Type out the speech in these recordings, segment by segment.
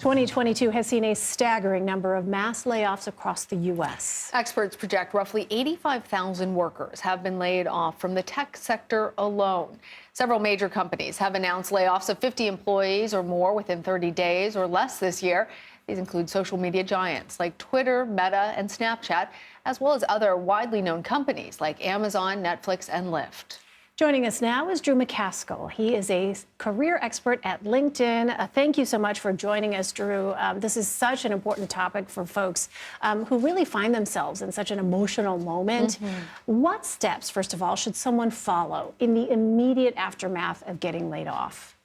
2022 has seen a staggering number of mass layoffs across the U.S. Experts project roughly 85,000 workers have been laid off from the tech sector alone. Several major companies have announced layoffs of 50 employees or more within 30 days or less this year. These include social media giants like Twitter, Meta, and Snapchat, as well as other widely known companies like Amazon, Netflix, and Lyft. Joining us now is Drew McCaskill. He is a career expert at LinkedIn. Thank you so much for joining us, Drew. This is such an important topic for folks who really find themselves in such an emotional moment. What steps, first of all, should someone follow in the immediate aftermath of getting laid off?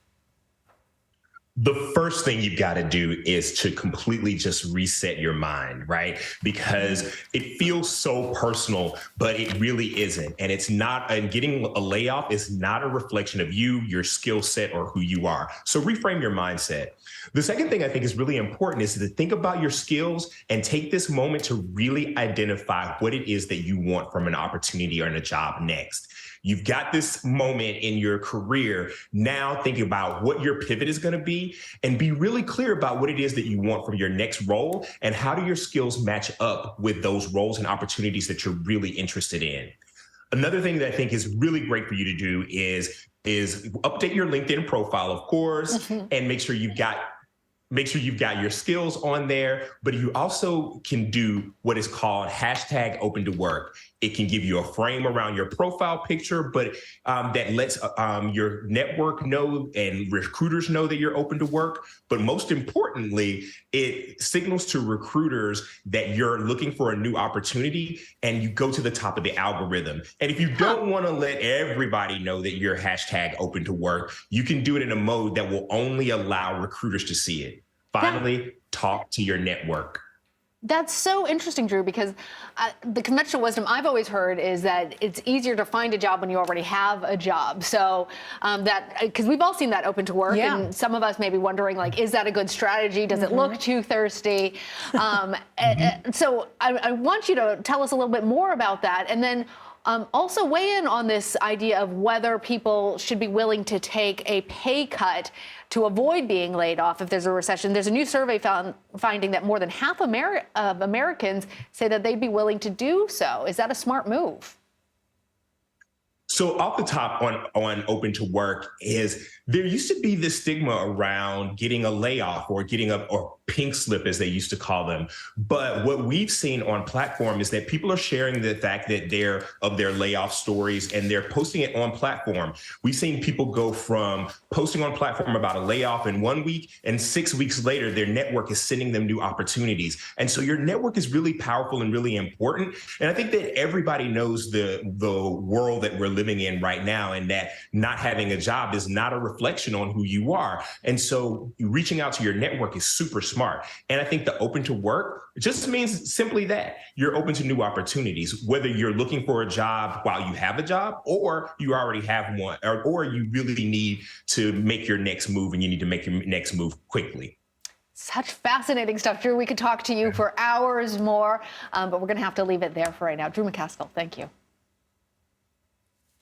The first thing you've got to do is to completely just reset your mind, right? Because it feels so personal, but it really isn't. And it's not, and getting a layoff is not a reflection of you, your skill set, or who you are. So reframe your mindset. The second thing I think is really important is to think about your skills and take this moment to really identify what it is that you want from an opportunity or in a job next. You've got this moment in your career. Now think about what your pivot is going to be and be really clear about what it is that you want from your next role and how do your skills match up with those roles and opportunities that you're really interested in. Another thing that I think is really great for you to do is update your LinkedIn profile, of course, and make sure you've got your skills on there, but you also can do what is called hashtag open to work. It can give you a frame around your profile picture, but that lets your network know and recruiters know that you're open to work. But most importantly, it signals to recruiters that you're looking for a new opportunity and you go to the top of the algorithm. And if you don't want to let everybody know that you're hashtag open to work, you can do it in a mode that will only allow recruiters to see it. Finally, talk to your network. That's so interesting, Drew, because the conventional wisdom I've always heard is that it's easier to find a job when you already have a job. So because we've all seen that open to work, and some of us may be wondering, like, is that a good strategy? Does it look too thirsty? So I want you to tell us a little bit more about that, and then also weigh in on this idea of whether people should be willing to take a pay cut to avoid being laid off if there's a recession. There's a new survey finding that more than half of Americans say that they'd be willing to do so. Is that a smart move? So off the top on open to work is there used to be this stigma around getting a layoff or getting or pink slip, as they used to call them. But what we've seen on platform is that people are sharing the fact that they're of their layoff stories and they're posting it on platform. We've seen people go from posting on platform about a layoff in 1 week and 6 weeks later, their network is sending them new opportunities. And so your network is really powerful and really important. And I think that everybody knows the world that we're living in right now, and that not having a job is not a reflection on who you are. And so reaching out to your network is super smart. And I think the open to work just means simply that you're open to new opportunities, whether you're looking for a job while you have a job or you already have one, or you really need to make your next move and you need to make your next move quickly. Such fascinating stuff, Drew. We could talk to you for hours more, but we're going to have to leave it there for right now. Drew McCaskill, thank you.